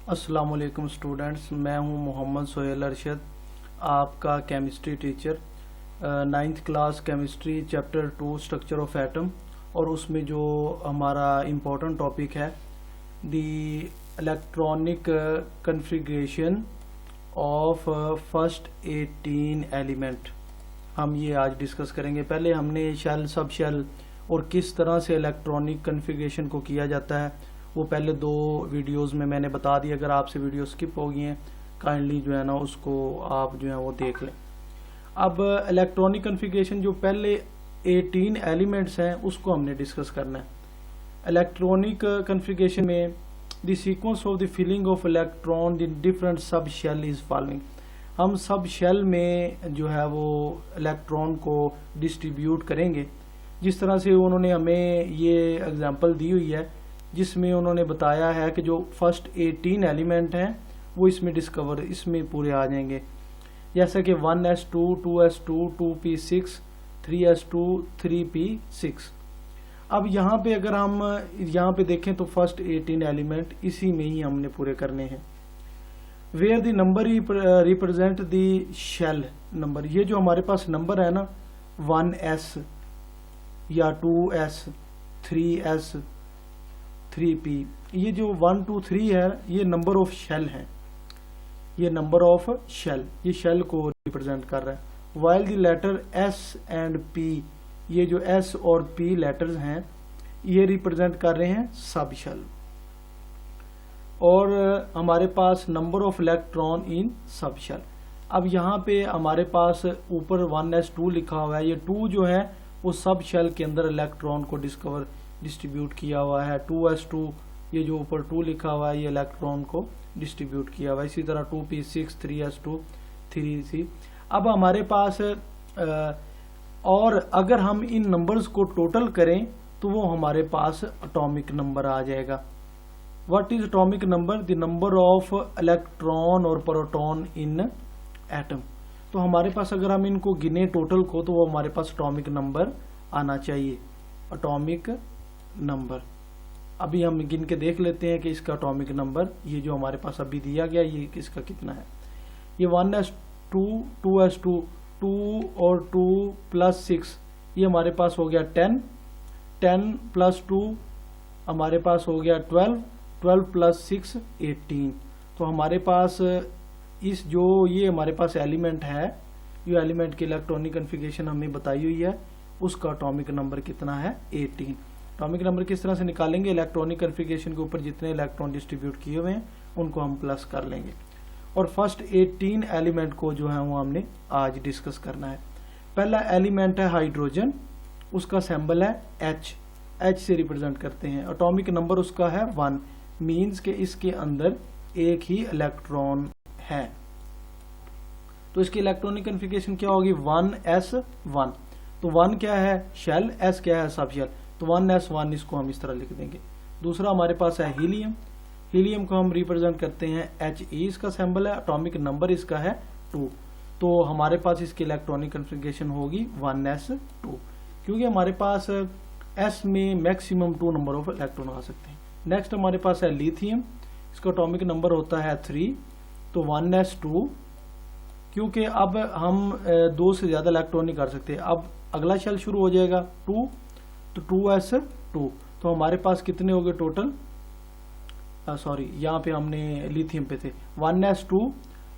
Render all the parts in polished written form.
अस्सलाम वालेकुम स्टूडेंट्स, मैं हूं मोहम्मद सोहेल अरशद, आपका chemistry teacher. 9th class chemistry chapter 2 structure of atom, और उसमें जो हमारा इम्पोर्टेंट टॉपिक है the electronic configuration of first 18 element, हम ये आज डिस्कस करेंगे। पहले हमने शेल, सब शेल और किस तरह से इलेक्ट्रॉनिक कन्फिग्रेशन को किया जाता है वो पहले 2 वीडियोस में मैंने बता दिया। अगर आपसे वीडियो स्किप हो गई हैं काइंडली जो है ना उसको आप जो है वो देख लें। अब इलेक्ट्रॉनिक कन्फिग्रेशन जो पहले 18 एलिमेंट्स हैं उसको हमने डिस्कस करना है। इलेक्ट्रॉनिक कन्फिग्रेशन में the sequence of the filling of electron in different sub shell is following. हम सब शेल में जो है वो इलेक्ट्रॉन को डिस्ट्रीब्यूट करेंगे। जिस तरह से उन्होंने हमें ये एग्जांपल दी हुई है जिसमें उन्होंने बताया है कि जो फर्स्ट 18 एलिमेंट हैं वो इसमें पूरे आ जाएंगे, जैसा कि 1s2, 2s2, 2p6, 3s2, 3p6। अब यहाँ पे अगर हम यहाँ पे देखें तो फर्स्ट 18 एलिमेंट इसी में ही हमने पूरे करने हैं। Where the number represent the shell number, ये जो हमारे पास नंबर है ना 1s या 2s, 3s, 3p, ये जो 1 2 3 है ये नंबर ऑफ शेल है, ये नंबर ऑफ शेल, ये शेल को रिप्रेजेंट कर रहा है। While the letter s and p, ये जो s और p लेटर्स हैं ये रिप्रेजेंट कर रहे हैं सब शेल। और हमारे पास number of electron in sub shell. अब यहाँ पे हमारे पास ऊपर 1s2 लिखा हुआ है, ये 2 जो है वो सब शेल के अंदर इलेक्ट्रॉन को डिस्ट्रीब्यूट किया हुआ है। 2s2, ये जो ऊपर 2 लिखा हुआ है ये इलेक्ट्रॉन को डिस्ट्रीब्यूट किया हुआ है। इसी तरह 2p6, 3s2, 3c। अब हमारे पास और अगर हम इन नंबर्स को टोटल करें तो वो हमारे पास एटॉमिक नंबर आ जाएगा। What is atomic number? The number of electron और प्रोटॉन इन एटम। तो हमारे पास अगर हम इनको गिने टोटल को तो वो हमारे पास एटॉमिक नंबर आना चाहिए, एटॉमिक नंबर। अभी हम गिन के देख लेते हैं कि इसका एटॉमिक नंबर ये जो हमारे पास अभी दिया गया ये किसका कितना है। ये 1s2, 2s2, 2 और 2 प्लस 6, ये हमारे पास हो गया 10, 10 प्लस 2 हमारे पास हो गया 12, 12 प्लस 6 18। तो हमारे पास इस जो ये हमारे पास एलिमेंट है, जो एलिमेंट की इलेक्ट्रॉनिक कन्फिग्रेशन हमें बताई हुई है उसका एटॉमिक नंबर कितना है 18। एटॉमिक नंबर किस तरह से निकालेंगे? इलेक्ट्रॉनिक कन्फिग्रेशन के ऊपर जितने इलेक्ट्रॉन डिस्ट्रीब्यूट किए हुए हैं उनको हम प्लस कर लेंगे। और फर्स्ट 18 एलिमेंट को जो है वो हमने आज डिस्कस करना है। पहला एलिमेंट है हाइड्रोजन, उसका सिंबल है H, H से रिप्रेजेंट करते हैं। एटॉमिक नंबर उसका है 1, मीन्स के इसके अंदर एक ही इलेक्ट्रॉन है। तो इसकी इलेक्ट्रॉनिक कन्फिग्रेशन क्या होगी? 1s1। तो 1 क्या है? शेल, s क्या है? सब शेल। तो 1s1 इसको हम इस तरह लिख देंगे। दूसरा हमारे पास है हीलियम, हीलियम को हम रिप्रेजेंट करते हैं He, इसका सिंबल है, एटॉमिक नंबर इसका है 2। तो हमारे पास इसकी इलेक्ट्रॉनिक कन्फिग्रेशन होगी 1s2, क्योंकि हमारे पास s में मैक्सिमम 2 नंबर ऑफ इलेक्ट्रॉन आ सकते हैं। नेक्स्ट हमारे पास है लिथियम, इसका एटॉमिक नंबर होता है 3, तो 1s2, क्योंकि अब हम 2 से ज्यादा इलेक्ट्रॉन नहीं कर सकते। अब अगला शेल शुरू हो जाएगा 2, तो 2s2, तो हमारे पास कितने हो गए टोटल? सॉरी, यहाँ पे हमने लिथियम पे थे। 1s2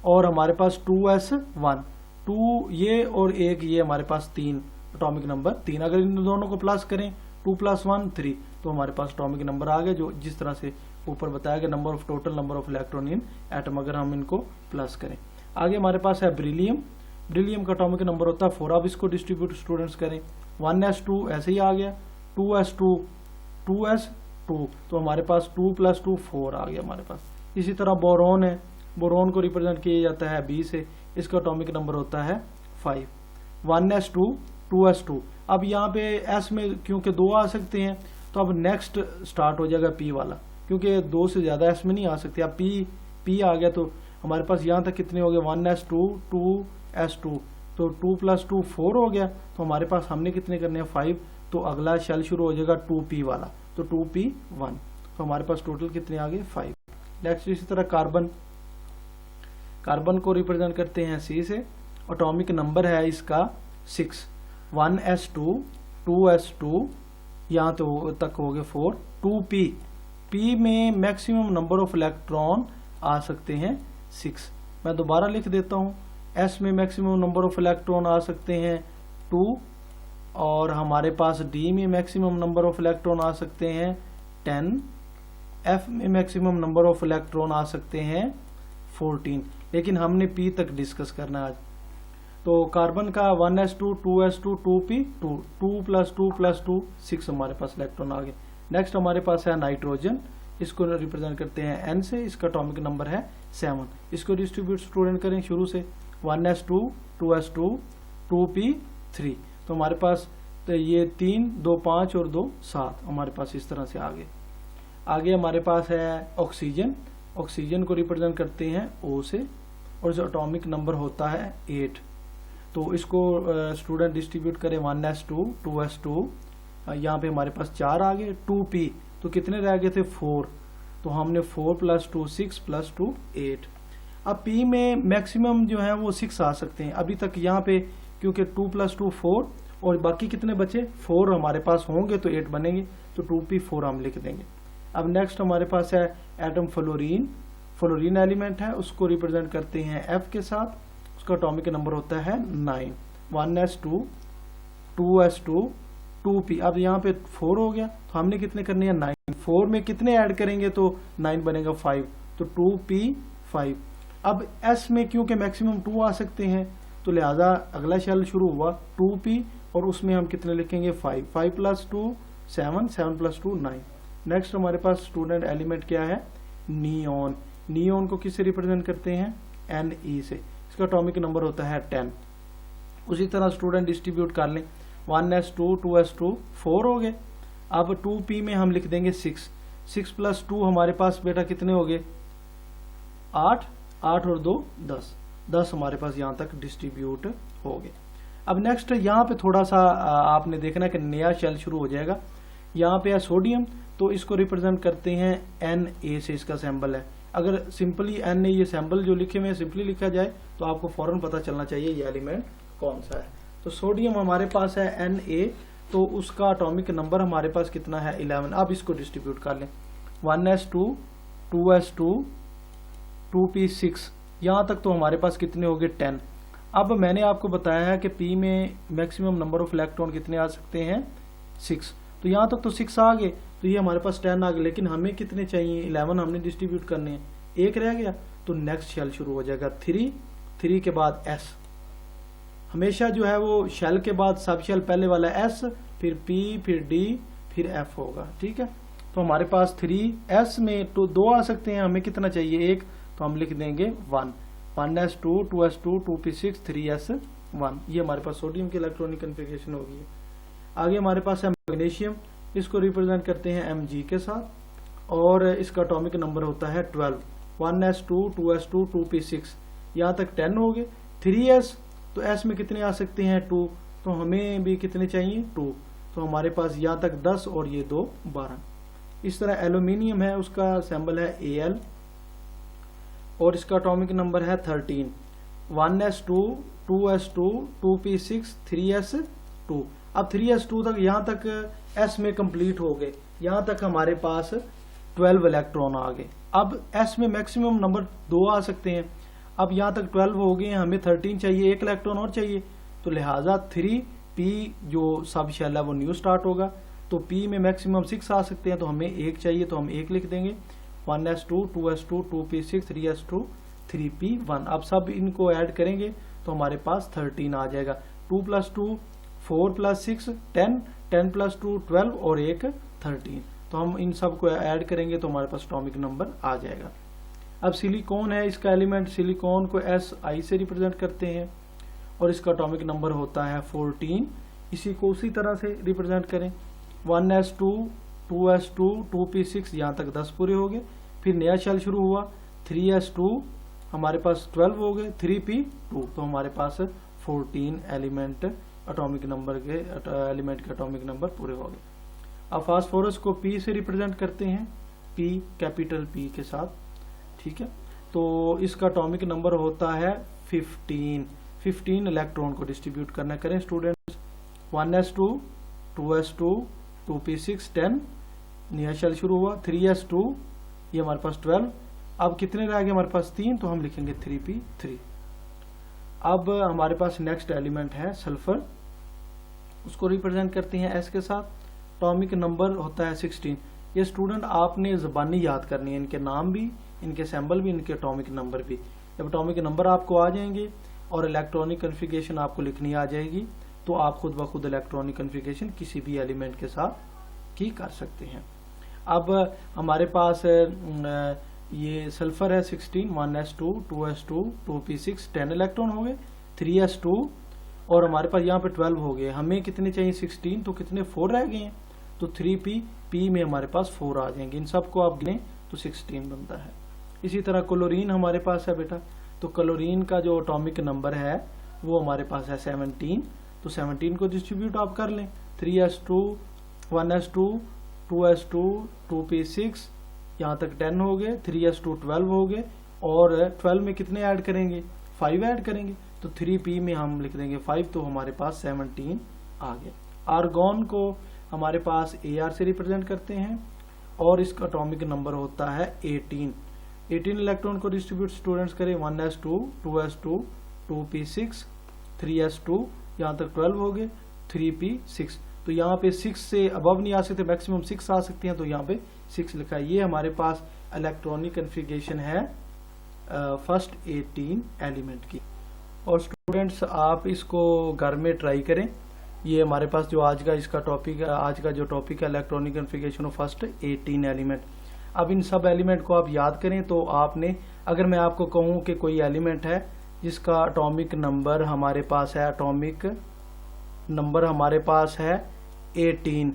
और हमारे पास 2s1, 2 ये और 1 ये हमारे पास 3, एटॉमिक नंबर 3। अगर इन दोनों को प्लस करें 2 + 1 3, तो हमारे पास एटॉमिक नंबर आ गया, जो जिस तरह से ऊपर बताया गया number of total number of electron in atom, अगर हम इनको प्लस करें। आगे हमारे पास है ब्रिलियम, ब्रिलियम का एटॉमिक नंबर होता है 4। अब इसको डिस्ट्रीब्यूट स्टूडेंट्स करें, 1s2 ऐसे ही आ गया, 2s2, 2s2, तो हमारे पास 2 + 2 4 आ गया हमारे पास। इसी तरह बोरोन है, बोरोन को रिप्रेजेंट किया जाता है B से, इसका एटॉमिक नंबर होता है 5। 1s2, 2s2। अब यहाँ पे S में क्योंकि 2 आ सकते हैं तो अब नेक्स्ट स्टार्ट हो जाएगा P वाला, क्योंकि 2 से ज्यादा S में नहीं आ सकते। अब P आ गया तो हमारे पास यहाँ तक कितने हो गए? 1s2, 2s2, तो 2 + 2 4 हो गया। तो हमारे पास हमने कितने करने हैं? 5। तो अगला शेल शुरू हो जाएगा 2p वाला, तो 2p1। तो हमारे पास टोटल कितने आ गए? 5। नेक्स्ट इसी तरह कार्बन को रिप्रेजेंट करते हैं C से, एटॉमिक नंबर है इसका 6, 1s2 2s2 यहाँ तो तक हो गए 4, 2p, p में मैक्सिमम नंबर ऑफ इलेक्ट्रॉन आ सकते हैं 6। मैं दोबारा लिख देता हूँ, s में मैक्सिमम नंबर ऑफ इलेक्ट्रॉन आ सकते हैं 2, और हमारे पास d में मैक्सिमम नंबर ऑफ इलेक्ट्रॉन आ सकते हैं 10, f में मैक्सिमम नंबर ऑफ इलेक्ट्रॉन आ सकते हैं 14, लेकिन हमने p तक डिस्कस करना है आज। तो कार्बन का 1s2 2s2 2p 2, 2 + 2 + 2 6 हमारे पास इलेक्ट्रॉन आ गए। नेक्स्ट हमारे पास है नाइट्रोजन, इसको रिप्रेजेंट करते हैं n से, इसका एटॉमिक नंबर है 7। इसको डिस्ट्रीब्यूट स्टूडेंट करें शुरू से, 1s2 2s2 2p 3, तो हमारे पास तो ये 3 2 5 और 2 7 हमारे पास इस तरह से आगे हमारे पास है ऑक्सीजन। ऑक्सीजन को रिप्रेजेंट करते हैं O से, और जो एटॉमिक नंबर होता है 8। तो इसको स्टूडेंट डिस्ट्रीब्यूट करें 1s2 2s2, यहाँ पे हमारे पास 4 आ गए, 2p, तो कितने रह गए थे 4, तो हमने 4 + 2 6 + 2 8। अब p में मैक्सिमम जो है वो 6 आ सकते हैं अभी तक यहाँ पे, क्योंकि 2 + 2 4, और बाकी कितने बचे 4 हमारे पास होंगे तो 8 बनेंगे, तो 2p4 हम लिख देंगे। अब नेक्स्ट हमारे पास है एटम फ्लोरीन एलिमेंट है, उसको रिप्रेजेंट करते हैं F के साथ, उसका एटॉमिक नंबर होता है 9, 1s2 2s2 2p। अब यहाँ पे 4 हो गया, तो हमने कितने करने हैं 9, 4 में कितने ऐड करेंगे तो 9 बनेगा 5, तो 2p 5। अब S में क्योंकि मैक्सिमम 2 आ सकते हैं, तो लिहाजा अगला शेल शुरू हुआ 2p, और उसमें हम कितने लिखेंगे 5, 5 + 2 7, 7 + 2 9। नेक्स्ट हमारे पास स्टूडेंट एलिमेंट क्या है, नियोन। नियोन को किससे रिप्रेजेंट करते हैं Ne से, इसका एटॉमिक नंबर होता है 10। उसी तरह स्टूडेंट डिस्ट्रीब्यूट कर लें, 1s2 2s2 4 हो गए। अब 2p में हम लिख देंगे 6, 6 + 2 हमारे पास बेटा कितने हो गए 8, 8 और 2 10, 10 हमारे पास यहाँ तक डिस्ट्रीब्यूट हो गए। अब नेक्स्ट यहाँ पे थोड़ा सा आपने देखना है कि नया शेल शुरू हो जाएगा। यहाँ पे है सोडियम, तो इसको रिप्रेजेंट करते हैं Na से, इसका सिंबल है। अगर सिंपली Na ये सिंबल जो लिखे हुए सिंपली लिखा जाए तो आपको फौरन पता चलना चाहिए ये एलिमेंट कौन सा है। तो सोडियम हमारे पास है Na, तो उसका एटॉमिक नंबर हमारे पास कितना है 11। अब इसको डिस्ट्रीब्यूट कर लें, 1s2 2s2 2p6, यहाँ तक तो हमारे पास कितने हो गए 10। अब मैंने आपको बताया है कि p में मैक्सिमम नंबर ऑफ इलेक्ट्रॉन कितने आ सकते हैं 6, तो यहाँ तक तो 6 आ गए, तो ये हमारे पास 10 आ गए, लेकिन हमें कितने चाहिए 11 हमने डिस्ट्रीब्यूट करने हैं, एक रह गया, तो नेक्स्ट शेल शुरू हो जाएगा 3 के बाद S। हमेशा जो है वो शेल के बाद सब शेल पहले वाला S, फिर P, फिर D, फिर F होगा, ठीक है। तो हमारे पास 3S में तो 2 आ सकते हैं, हमें कितना चाहिए 1, तो हम लिख देंगे 1, 1s2 2s2 2p6 3s1। ये हमारे पास सोडियम की इलेक्ट्रॉनिक कॉन्फ़िगरेशन होगी। आगे हमारे पास है मैग्नीशियम, इसको रिप्रेजेंट करते हैं Mg के साथ, और इसका एटॉमिक नंबर होता है 12, 1s2 2s2 2p6, यहाँ तक 10 हो गए। 3s, तो s में कितने आ सकते हैं 2, तो हमें भी कितने चाहिए 2, तो हमारे पास यहाँ तक 10 और ये 2 12। इस तरह एल्यूमिनियम है, उसका सिंबल है Al, और इसका एटॉमिक नंबर है 13, 1s2 2s2 2p6 3s2। अब 3s2 तक यहाँ तक s में कंप्लीट हो गए, यहाँ तक हमारे पास 12 इलेक्ट्रॉन आ गए। अब s में मैक्सिमम नंबर 2 आ सकते हैं, अब यहाँ तक 12 हो गए, हमें 13 चाहिए, 1 इलेक्ट्रॉन और चाहिए, तो लिहाजा 3p जो सब शेल है वो न्यू स्टार्ट होगा। तो p में मैक्सिमम 6 आ सकते हैं, तो हमें 1 चाहिए, तो हम 1 लिख देंगे, 1s2 2s2 2p6 3s2 3p1। अब सब इनको ऐड करेंगे तो हमारे पास 13 आ जाएगा। 2 + 2 4 + 6 10, 10 + 2 12 और 1 13। तो हम इन सब को ऐड करेंगे तो हमारे पास एटॉमिक नंबर आ जाएगा। अब सिलिकॉन है, इसका एलिमेंट सिलिकॉन को Si से रिप्रेजेंट करते हैं, और इसका एटॉमिक नंबर होता है 14। इसी को उसी तरह से रिप्रेजेंट करें, 1s2 2s2 2p6, यहाँ तक 10 पूरे हो गए। फिर नया शेल शुरू हुआ, 3s2 हमारे पास 12 हो गए, 3p2, तो हमारे पास 14 एलिमेंट एटॉमिक नंबर के एलिमेंट के एटॉमिक नंबर पूरे हो गए। अब फास्फोरस को P से रिप्रेजेंट करते हैं, P कैपिटल P के साथ, ठीक है। तो इसका एटॉमिक नंबर होता है 15 इलेक्ट्रॉन को डिस्ट्रीब्यूट करना। करें स्टूडेंट्स, 1s2 2s2 2p6 10, नया शेल शुरू हुआ, 3s2 ये हमारे पास 12। अब कितने रह गए हमारे पास 3, तो हम लिखेंगे 3p3। अब हमारे पास नेक्स्ट एलिमेंट है सल्फर, उसको रिप्रेजेंट करते हैं एस के साथ। एटॉमिक नंबर होता है 16। ये स्टूडेंट आपने ज़बानी याद करनी है, इनके नाम भी, इनके सिंबल भी, इनके एटॉमिक नंबर भी। जब एटॉमिक नंबर आपको आ जाएंगे और इलेक्ट्रॉनिक कन्फिगरेशन आपको लिखनी आ जाएगी, तो आप खुद ब खुद इलेक्ट्रॉनिक कन्फिगरेशन किसी भी एलिमेंट के साथ की कर सकते हैं। अब हमारे पास ये सल्फर है 16, 1s2 2s2 2p6 10 इलेक्ट्रॉन हो गए, 3s2 और हमारे पास यहाँ पे 12 हो गए। हमें कितने चाहिए 16, तो कितने 4 रह गए हैं, तो 3p में हमारे पास 4 आ जाएंगे। इन सबको आप गिने तो 16 बनता है। इसी तरह क्लोरीन हमारे पास है बेटा, तो क्लोरीन का जो एटॉमिक नंबर है वो हमारे पास है 17, तो 17 को डिस्ट्रीब्यूट आप कर लें, 3s2 1s2 2s2 2p6 यहाँ तक 10 हो गए, 3s2 12 हो गए, और 12 में कितने ऐड करेंगे 5 ऐड करेंगे, तो 3p में हम लिख देंगे 5, तो हमारे पास 17 आ गए। आर्गॉन को हमारे पास AR से रिप्रेजेंट करते हैं और इसका एटॉमिक नंबर होता है 18 इलेक्ट्रॉन को डिस्ट्रीब्यूट स्टूडेंट्स करें, 1s2 2s2 2p6 3s2 यहाँ तक 12 हो गए, 3p6। तो यहाँ पे 6 से अबव नहीं आ सकते, मैक्सिमम 6 आ सकते हैं, तो यहाँ पे 6 लिखा है। ये हमारे पास इलेक्ट्रॉनिक कन्फिगरेशन है फर्स्ट 18 एलिमेंट की। और स्टूडेंट्स आप इसको घर में ट्राई करें। ये हमारे पास जो आज का इसका टॉपिक, आज का जो टॉपिक है electronic configuration of first 18 element. अब इन सब एलिमेंट को आप याद करें, तो आपने, अगर मैं आपको कहूँ कि कोई एलिमेंट है जिसका एटॉमिक नंबर हमारे पास है, एटॉमिक नंबर हमारे पास है 18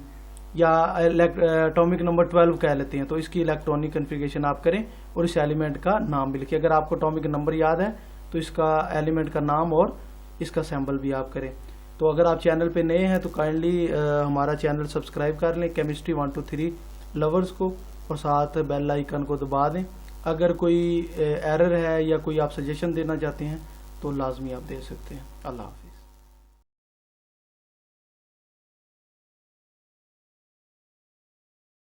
या एटॉमिक नंबर 12 कह लेते हैं, तो इसकी इलेक्ट्रॉनिक कन्फिगरेशन आप करें और इस एलिमेंट का नाम भी लिखिए। अगर आपको एटॉमिक नंबर याद है तो इसका एलिमेंट का नाम और इसका सिंबल भी आप करें। तो अगर आप चैनल पे नए हैं तो काइंडली हमारा चैनल सब्सक्राइब कर लें केमिस्ट्री 1 2 3 लवर्स को, और साथ बेल आइकन को दबा दें। अगर कोई एरर है या कोई आप सजेशन देना चाहते हैं तो लाजमी आप दे सकते हैं। अल्लाह हाफ़िज़।